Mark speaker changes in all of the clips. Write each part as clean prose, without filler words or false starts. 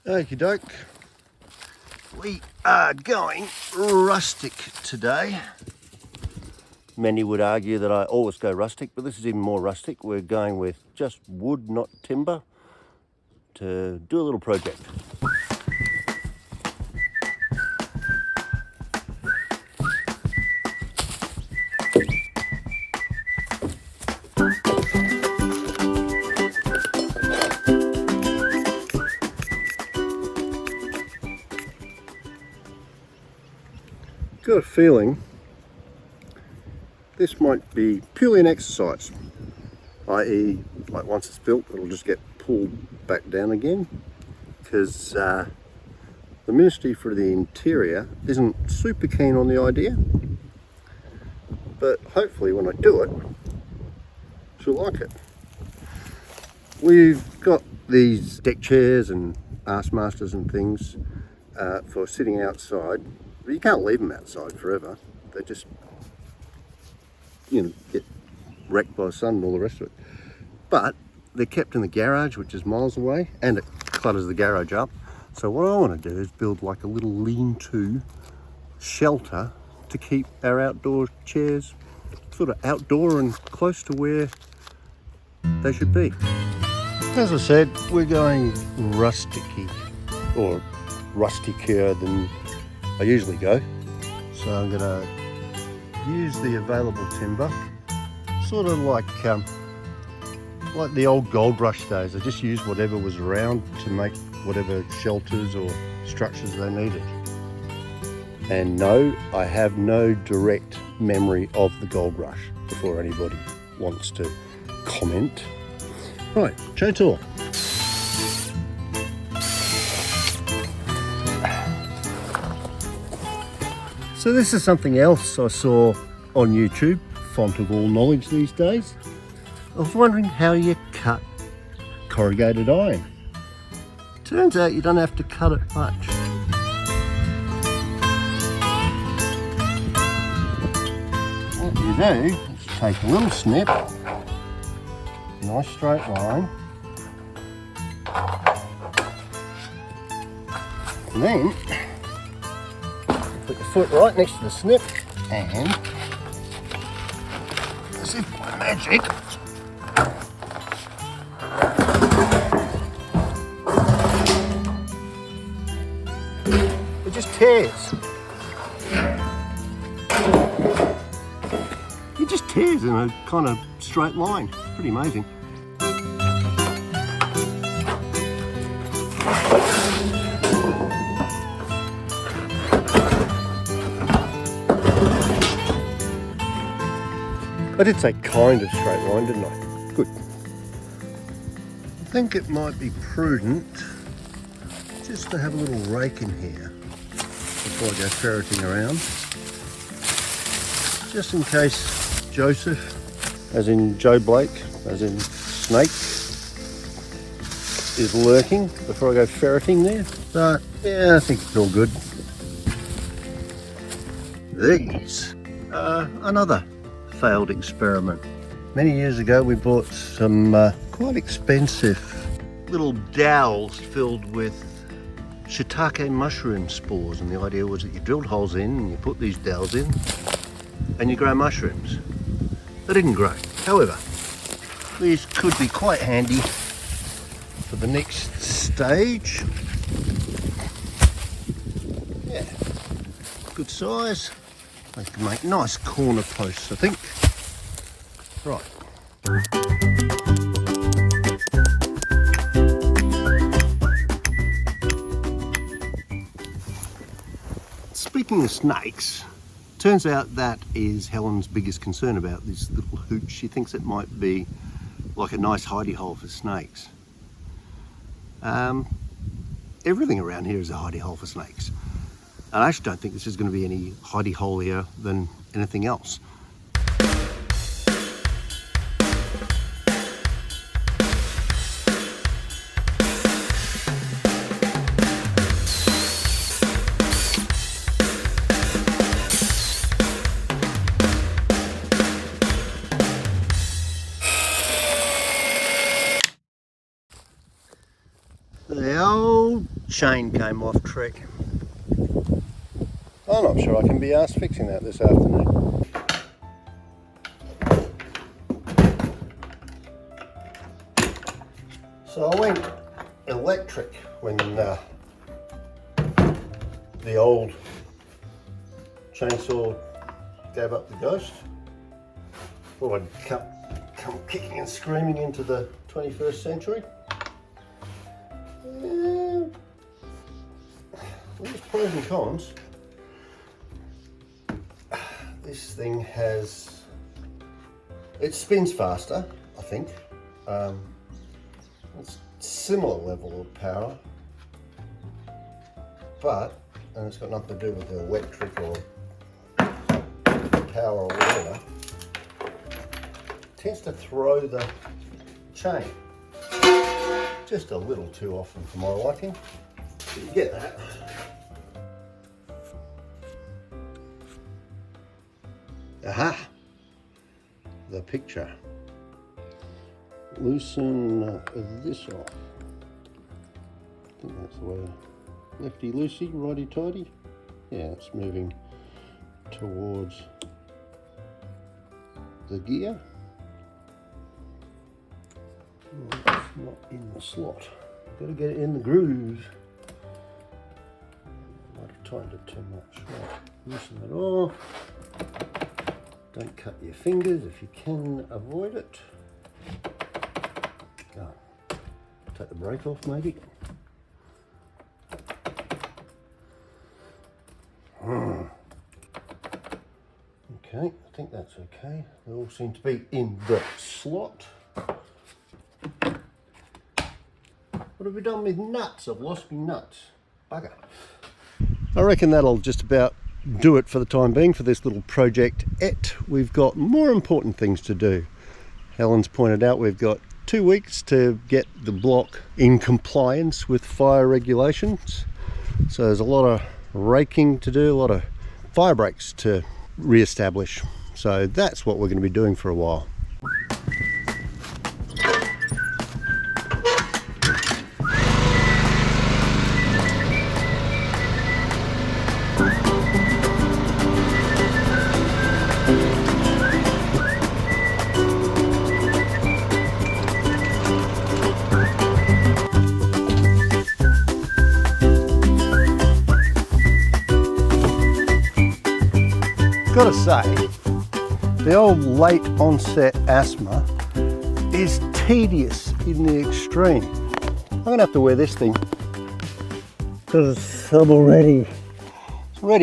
Speaker 1: Okie doke. We are going rustic today. Many would argue that I always go rustic, but this is even more rustic. We're going with just wood, not timber, to do a little project. Got a feeling this might be purely an exercise, i.e. like once it's built it'll just get pulled back down again, because the Ministry for the Interior isn't super keen on the idea, but hopefully when I do it she'll like it. We've got these deck chairs and arse masters and things for sitting outside. But you can't leave them outside forever. They just, get wrecked by the sun and all the rest of it. But they're kept in the garage, which is miles away, and it clutters the garage up. So what I want to do is build like a little lean-to shelter to keep our outdoor chairs sort of outdoor and close to where they should be. As I said, we're going rustic-y, or rusticer than I usually go. So I'm going to use the available timber, sort of like the old gold rush days. I just used whatever was around to make whatever shelters or structures they needed. And no, I have no direct memory of the gold rush, before anybody wants to comment. Right, chainsaw. So this is something else I saw on YouTube, font of all knowledge these days. I was wondering how you cut corrugated iron. Turns out you don't have to cut it much. What you do is take a little snip, nice straight line, and then put your foot right next to the snip, and as if by magic, it just tears. It just tears in a kind of straight line. Pretty amazing. I did say kind of straight line, didn't I? Good. I think it might be prudent just to have a little rake in here before I go ferreting around. Just in case Joseph, as in Joe Blake, as in Snake, is lurking before I go ferreting there. But yeah, I think it's all good. These are another failed experiment. Many years ago we bought some quite expensive little dowels filled with shiitake mushroom spores, and the idea was that you drilled holes in and you put these dowels in and you grow mushrooms. They didn't grow. However, these could be quite handy for the next stage. Yeah, good size. They can make nice corner posts, I think. Right. Speaking of snakes, turns out that is Helen's biggest concern about this little hooch. She thinks it might be like a nice hidey hole for snakes. Everything around here is a hidey hole for snakes. And I actually don't think this is going to be any hidey holier than anything else. The old chain came off track. I'm not sure I can be asked fixing that this afternoon. So I went electric when the old chainsaw gave up the ghost. Thought I'd come kicking and screaming into the 21st century. There's pros and cons. This thing it spins faster, I think. It's similar level of power, and it's got nothing to do with the electric or power or whatever. It tends to throw the chain just a little too often for my liking. So you get that. Aha! The picture. Loosen this off. I think that's the way. Lefty loosey, righty tighty. Yeah, it's moving towards the gear. Oh, it's not in the slot. Gotta get it in the grooves. Might have tightened it too much. Right, loosen it off. Don't cut your fingers if you can avoid it. Take the brake off maybe. Okay, I think that's okay. They all seem to be in the slot. What have we done with nuts? I've lost my nuts. Bugger. I reckon that'll just about do it for the time being for this little project. We've got more important things to do. Helen's pointed out we've got 2 weeks to get the block in compliance with fire regulations. So there's a lot of raking to do, a lot of fire breaks to re-establish. So that's what we're going to be doing for a while. Gotta say, the old late onset asthma is tedious in the extreme. I'm gonna have to wear this thing because I'm already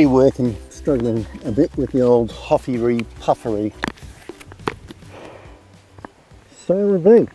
Speaker 1: working, struggling a bit with the old hoffery puffery. So repeat.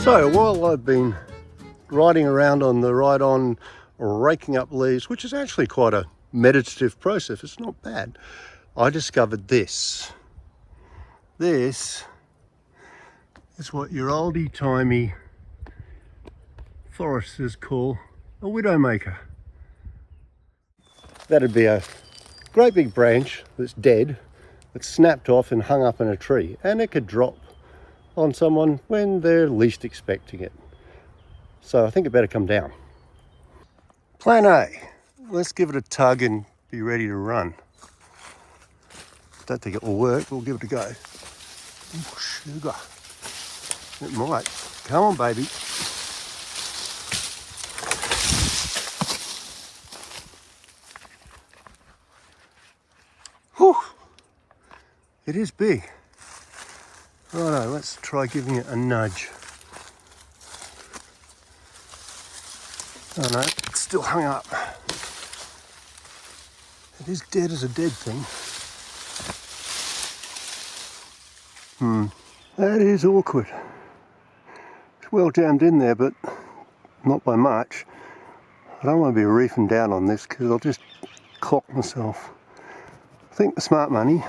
Speaker 1: So while I've been riding around on the ride-on, raking up leaves, which is actually quite a meditative process, it's not bad, I discovered this. This is what your oldie-timey foresters call a widowmaker. That'd be a great big branch that's dead, that's snapped off and hung up in a tree, and it could drop on someone when they're least expecting it. So I think it better come down. Plan A, let's give it a tug and be ready to run. Don't think it will work, we'll give it a go. Ooh, sugar. It might. Come on, baby. Whew. It is big. Righto, let's try giving it a nudge. Oh no, it's still hung up. It is dead as a dead thing. That is awkward. It's well jammed in there, but not by much. I don't want to be reefing down on this because I'll just clock myself. I think the smart money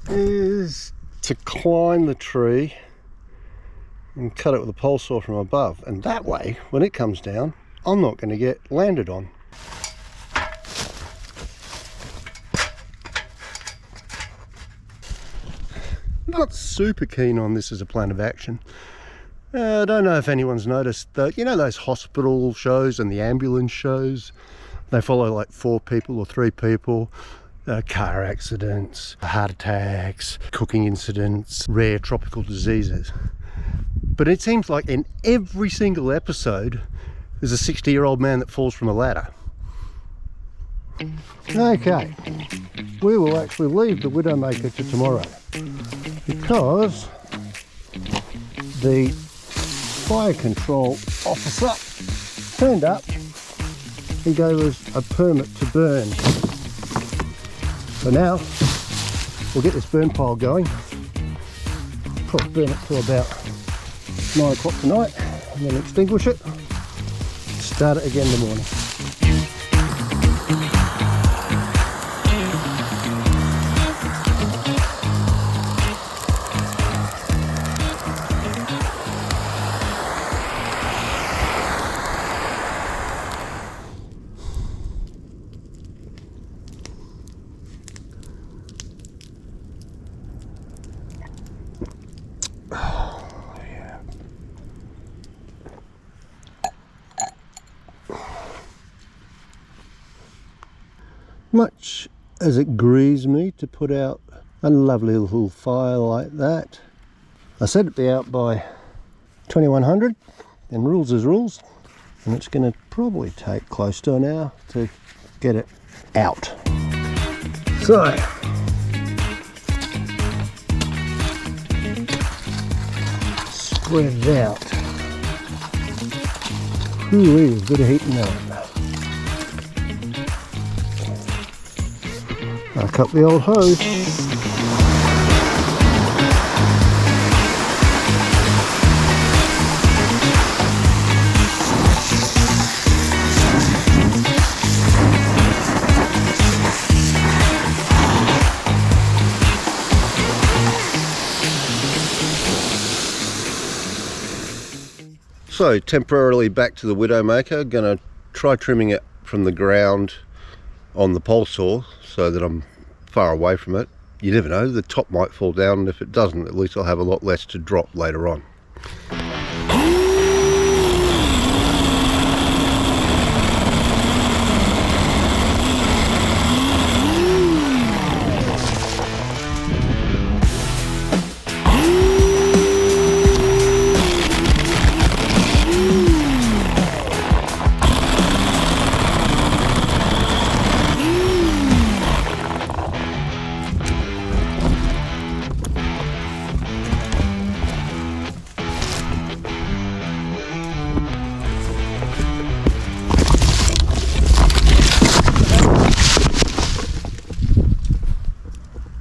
Speaker 1: is to climb the tree and cut it with a pole saw from above, and that way when it comes down I'm not going to get landed on. Not super keen on this as a plan of action. I don't know if anyone's noticed that, you know, those hospital shows and the ambulance shows, they follow like 4 people or 3 people. Car accidents, heart attacks, cooking incidents, rare tropical diseases. But it seems like in every single episode there's a 60-year-old man that falls from a ladder. Okay, we will actually leave the Widowmaker to tomorrow because the fire control officer turned up and gave us a permit to burn. So now we'll get this burn pile going, probably burn it till about 9 o'clock tonight and then extinguish it, start it again in the morning. Much as it grieves me to put out a lovely little fire like that, I said it'd be out by 2100, and rules is rules, and it's going to probably take close to an hour to get it out. So spread it out. Ooh, a bit of heat in there. Back up the old hose. So temporarily back to the Widowmaker, gonna try trimming it from the ground on the pole saw so that I'm far away from it. You never know, the top might fall down, and if it doesn't, at least I'll have a lot less to drop later on.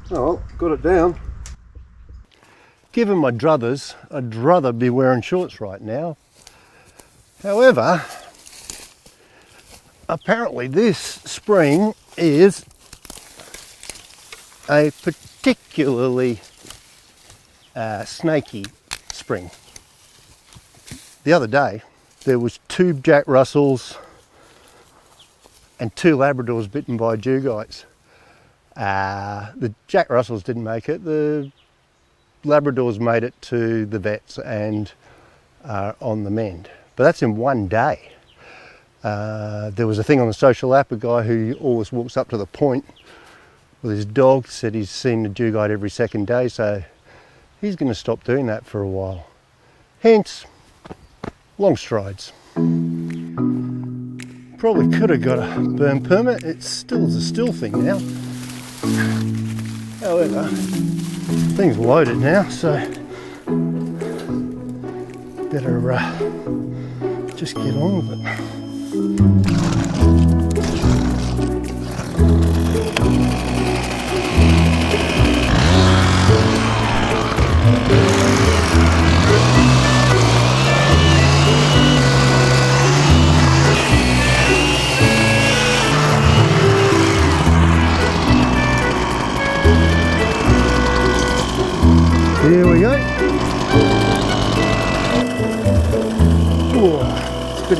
Speaker 1: Oh, got it down. Given my druthers, I'd rather be wearing shorts right now. However, apparently this spring is a particularly snaky spring. The other day there was 2 Jack Russells and 2 Labradors bitten by Dugites. The Jack Russells didn't make it, the Labradors made it to the vets and are on the mend. But that's in one day. There was a thing on the social app, a guy who always walks up to the point with his dog, said he's seen a Dugite every second day, so he's going to stop doing that for a while. Hence, long strides. Probably could have got a burn permit, it still is a still thing now. However, thing's loaded now, so better just get on with it.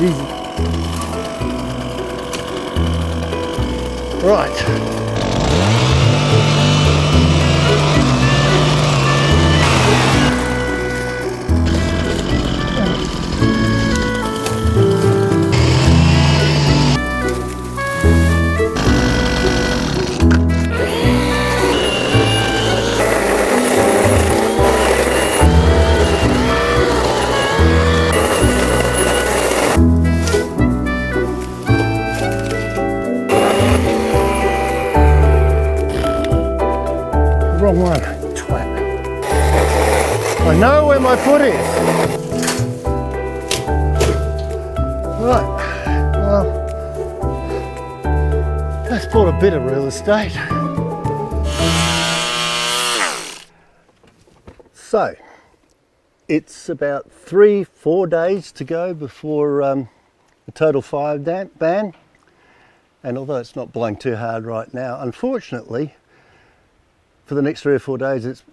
Speaker 1: easy. Right. Wrong one, twat. I know where my foot is. Right, well, that's bought a bit of real estate. So, it's about 3-4 days to go before the total fire ban. And although it's not blowing too hard right now, unfortunately, for the next 3 or 4 days, it's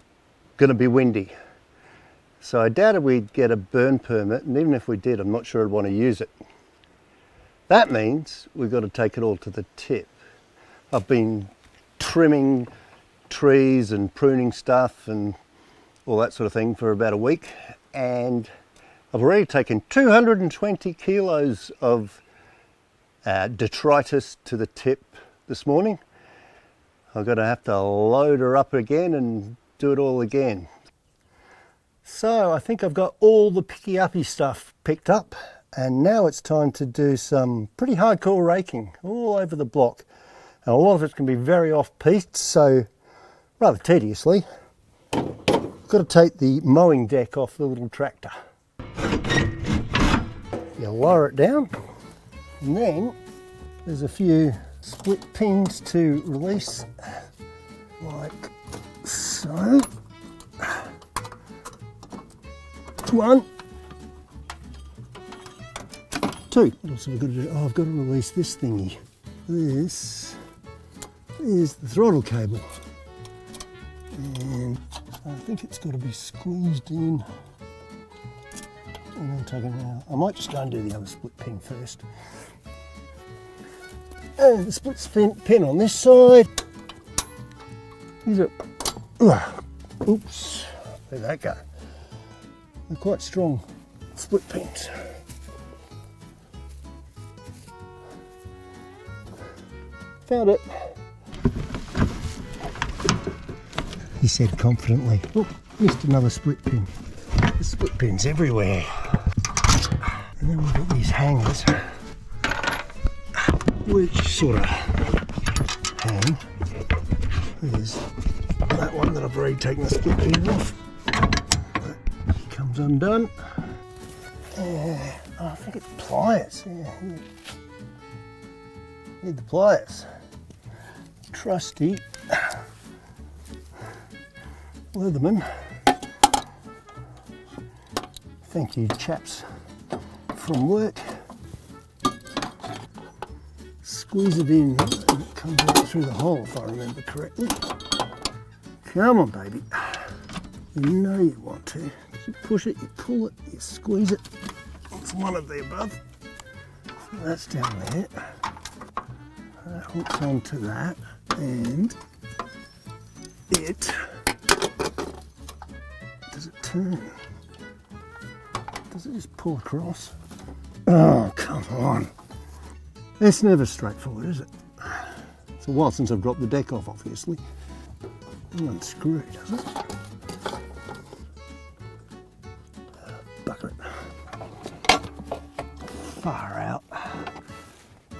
Speaker 1: going to be windy. So I doubted we'd get a burn permit, and even if we did, I'm not sure I'd want to use it. That means we've got to take it all to the tip. I've been trimming trees and pruning stuff and all that sort of thing for about a week, and I've already taken 220 kilos of detritus to the tip this morning. I'm going to have to load her up again and do it all again. So I think I've got all the picky-uppy stuff picked up, and now it's time to do some pretty hardcore raking all over the block. And a lot of it's going to be very off-piste, so rather tediously, I've got to take the mowing deck off the little tractor. You lower it down, and then there's a few split pins to release, like so. 1, 2. What else have I got to do? Oh, I've got to release this thingy. This is the throttle cable, and I think it's got to be squeezed in. And then take it out. I might just go and do the other split pin first. And the split pin on this side. These are, oops, where'd that go? They're quite strong split pins. Found it, he said confidently. Oh, missed another split pin. There's split pins everywhere. And then we've got these hangers, which sort of hang. There's that one that I've already taken the split pin off. That comes undone. Oh, I think it's pliers. Yeah. Need the pliers. Trusty Leatherman. Thank you, chaps from work. Squeeze it in and it comes out through the hole, if I remember correctly. Come on, baby. You know you want to. You push it, you pull it, you squeeze it. It's one of the above. So that's down there. That hooks onto that, and it, does it turn? Does it just pull across? Oh, come on. It's never straightforward, is it? It's a while since I've dropped the deck off, obviously. Unscrew it, does it? Bucket. Far out.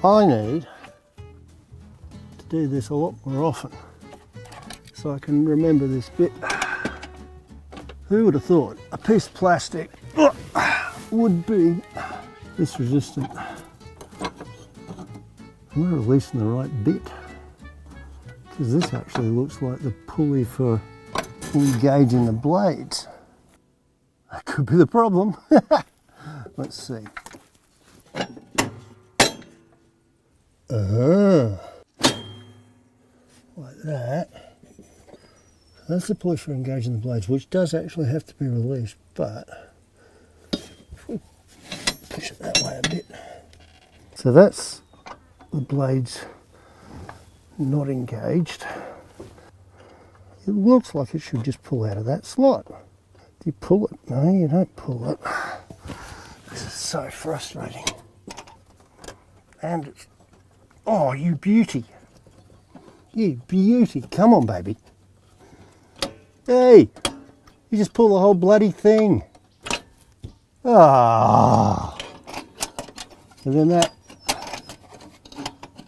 Speaker 1: I need to do this a lot more often so I can remember this bit. Who would have thought a piece of plastic would be this resistant? Am I releasing the right bit? Because this actually looks like the pulley for engaging the blades. That could be the problem. Let's see. Like that. That's the pulley for engaging the blades, which does actually have to be released, but if we push it that way a bit, So that's the blades not engaged. It looks like it should just pull out of that slot. Do you pull it? No, you don't pull it. This is so frustrating. And it's, oh, you beauty. You beauty. Come on, baby. Hey, you just pull the whole bloody thing. Ah. And then that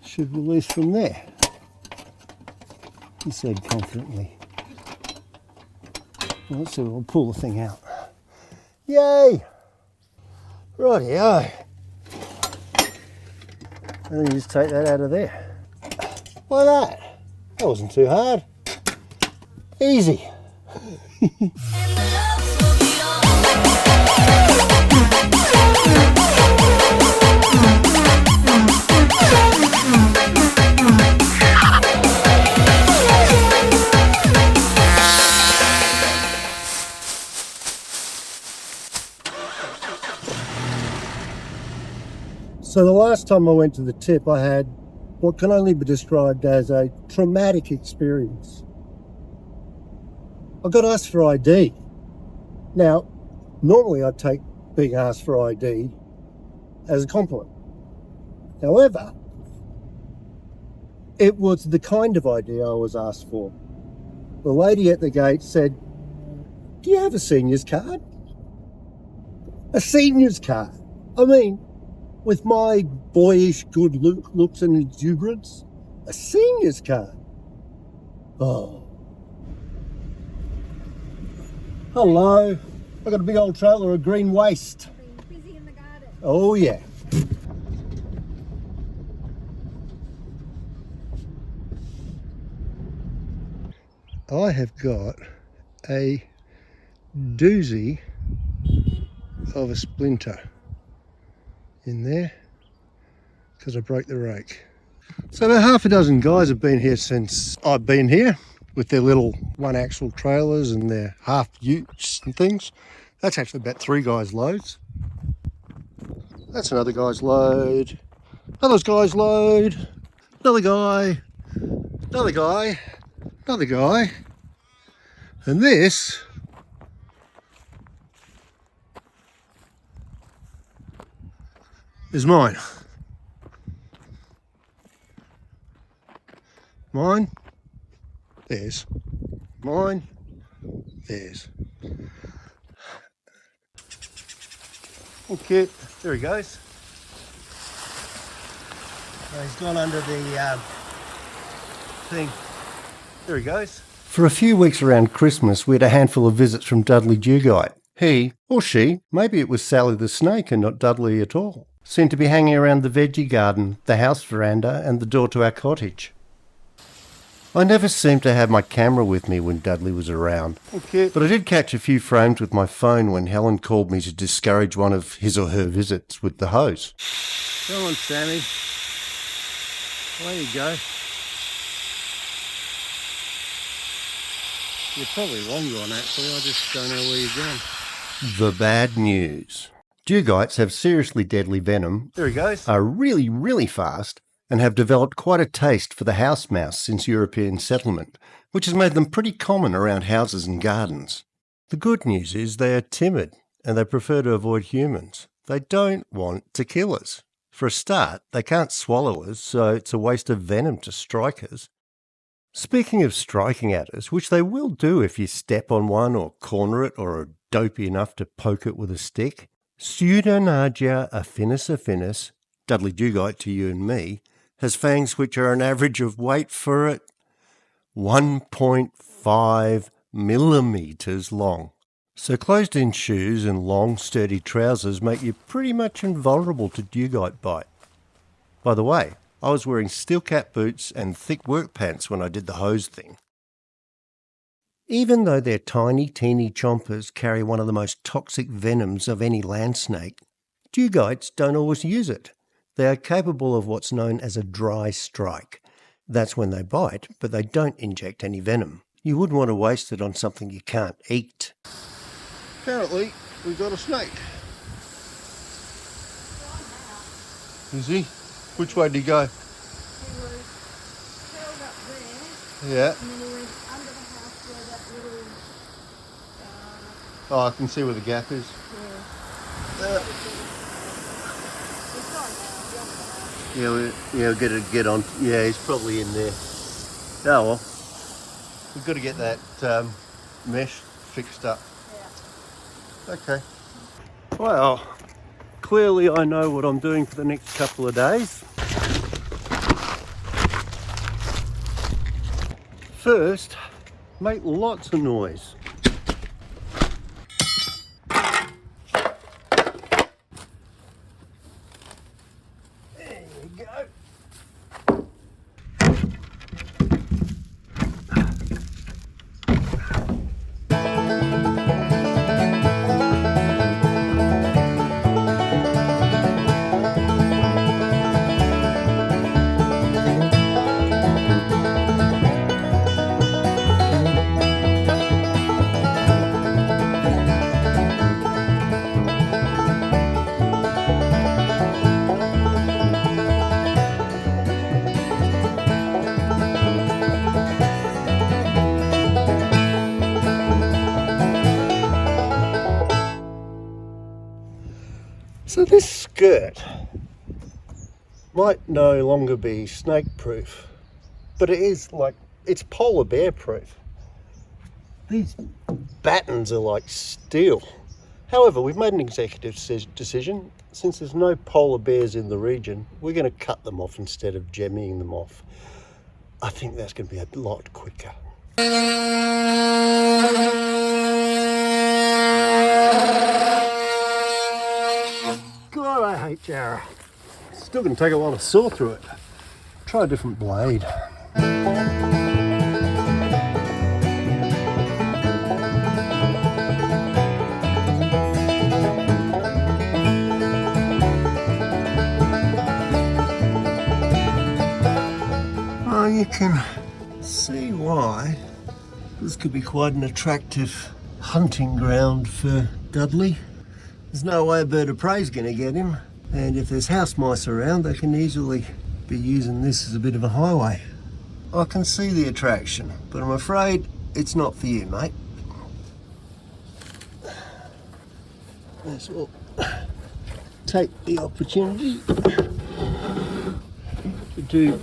Speaker 1: should release from there, he said confidently. Well, let's see, we'll pull the thing out. Yay! Rightio. And then you just take that out of there. Like that. That wasn't too hard. Easy. So the last time I went to the tip, I had what can only be described as a traumatic experience. I got asked for ID. Now, normally I'd take being asked for ID as a compliment. However, it was the kind of ID I was asked for. The lady at the gate said, "Do you have a senior's card?" A senior's card? I mean, with my boyish good looks and exuberance, a senior's card. Oh. Hello. I've got a big old trailer of green waste.
Speaker 2: Been busy in the garden.
Speaker 1: Oh yeah. I have got a doozy of a splinter in there because I broke the rake. So about half a dozen guys have been here since I've been here with their little one axle trailers and their half utes and things. That's actually about 3 guys' loads. That's another guy's load. Another guy's load. Another guy. Another guy. Another guy. And this is mine. Mine. There's. Mine. There's. Okay, there he goes. He's gone under the thing. There he goes. For a few weeks around Christmas, we had a handful of visits from Dudley Dugite. He, or she, maybe it was Sally the snake and not Dudley at all, seemed to be hanging around the veggie garden, the house veranda and the door to our cottage. I never seemed to have my camera with me when Dudley was around, but I did catch a few frames with my phone when Helen called me to discourage one of his or her visits with the hose. Come on, Sammy. There you go. You're probably long gone, actually. I just don't know where you're going. The bad news. Dugites have seriously deadly venom. There he goes. Are really, really fast and have developed quite a taste for the house mouse since European settlement, which has made them pretty common around houses and gardens. The good news is they are timid and they prefer to avoid humans. They don't want to kill us. For a start, they can't swallow us, so it's a waste of venom to strike us. Speaking of striking at us, which they will do if you step on one or corner it or are dopey enough to poke it with a stick, Pseudonagia affinis, Dudley Dugite to you and me, has fangs which are an average of, wait for it, 1.5 millimetres long. So closed-in shoes and long, sturdy trousers make you pretty much invulnerable to Dugite bite. By the way, I was wearing steel cap boots and thick work pants when I did the hose thing. Even though their tiny, teeny chompers carry one of the most toxic venoms of any land snake, Dugites don't always use it. They are capable of what's known as a dry strike. That's when they bite, but they don't inject any venom. You wouldn't want to waste it on something you can't eat. Apparently, we've got a snake. Is he? Which way did he go?
Speaker 2: He was curled up there,
Speaker 1: Yeah.
Speaker 2: and then he went under the house where that little,
Speaker 1: Oh, I can see where the gap is.
Speaker 2: yeah. He's gone now,
Speaker 1: Yeah, we'll get on. Yeah, he's probably in there. Oh well, we've got to get that mesh fixed up.
Speaker 2: Yeah.
Speaker 1: Okay. Well, clearly I know what I'm doing for the next couple of days. First, make lots of noise. There you go. So this skirt might no longer be snake proof, but it is it's polar bear proof. These battens are like steel. However, we've made an executive decision. Since there's no polar bears in the region, we're going to cut them off instead of gemming them off. I think that's going to be a lot quicker. God, I hate Jarrah. Still going to take a while to saw through it. Try a different blade. Well, you can see why this could be quite an attractive hunting ground for Dudley. There's no way a bird of prey is going to get him, and if there's house mice around, they can easily be using this as a bit of a highway. I can see the attraction, but I'm afraid it's not for you, mate. Let's all take the opportunity to do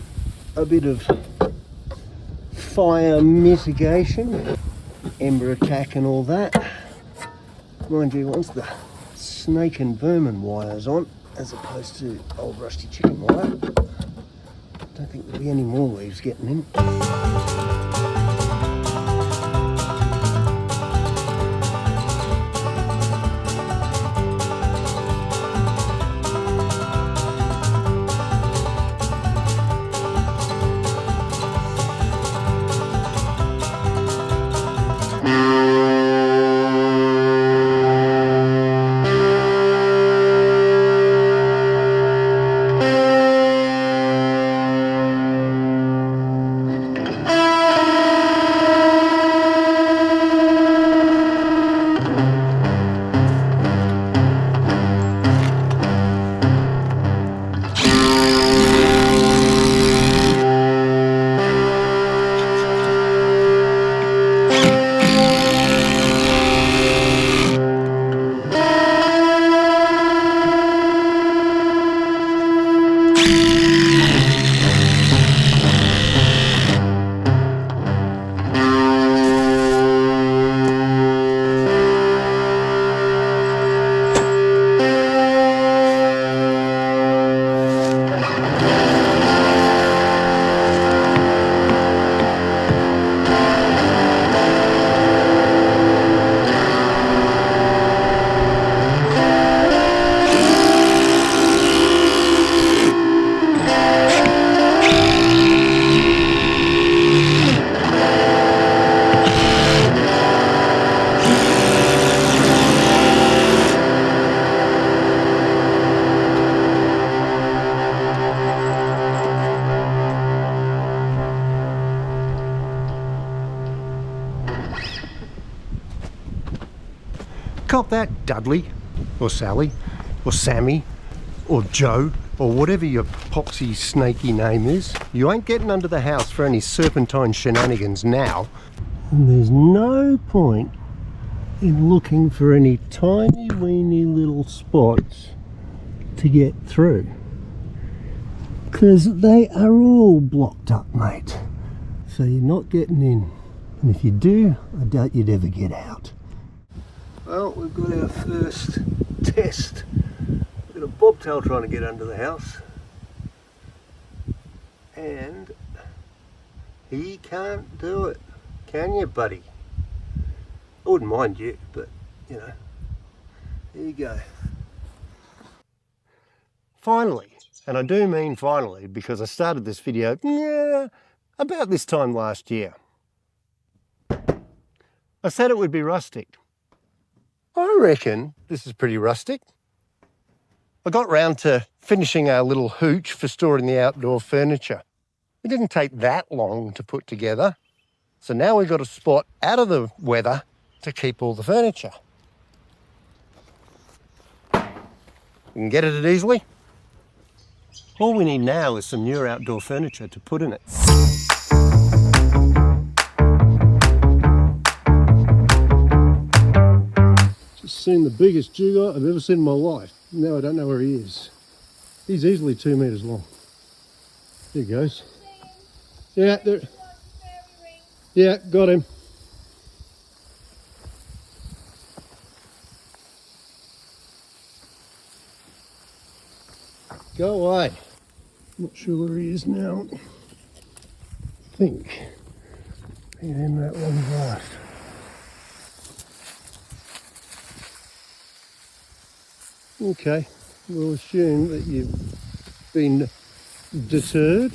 Speaker 1: a bit of fire mitigation, ember attack and all that. Mind you, once the snake and vermin wires on, as opposed to old rusty chicken wire, don't think there'll be any more leaves getting in. Cop that, Dudley, or Sally, or Sammy, or Joe. or whatever your poxy snaky name is, you ain't getting under the house for any serpentine shenanigans now. And there's no point in looking for any tiny weeny little spots to get through, because they are all blocked up, mate. So you're not getting in, and if you do, I doubt you'd ever get out. Well, we've got our first test. We've got a bobtail trying to get under the house, and he can't do it. Can you, buddy? I wouldn't mind you, but you know, there you go. Finally, and I do mean finally, because I started this video about this time last year. I said it would be rustic. I reckon this is pretty rustic. I got round to finishing our little hooch for storing the outdoor furniture. It didn't take that long to put together. So now we've got a spot out of the weather to keep all the furniture. We can get at it easily. All we need now is some newer outdoor furniture to put in it. Just seen the biggest dugite I've ever seen in my life. Now I don't know where he is. He's easily 2 meters long. There he goes. Yeah, there. Yeah, got him. Go away. Not sure where he is now. I think he's in that one right. Okay, we'll assume that you've been deterred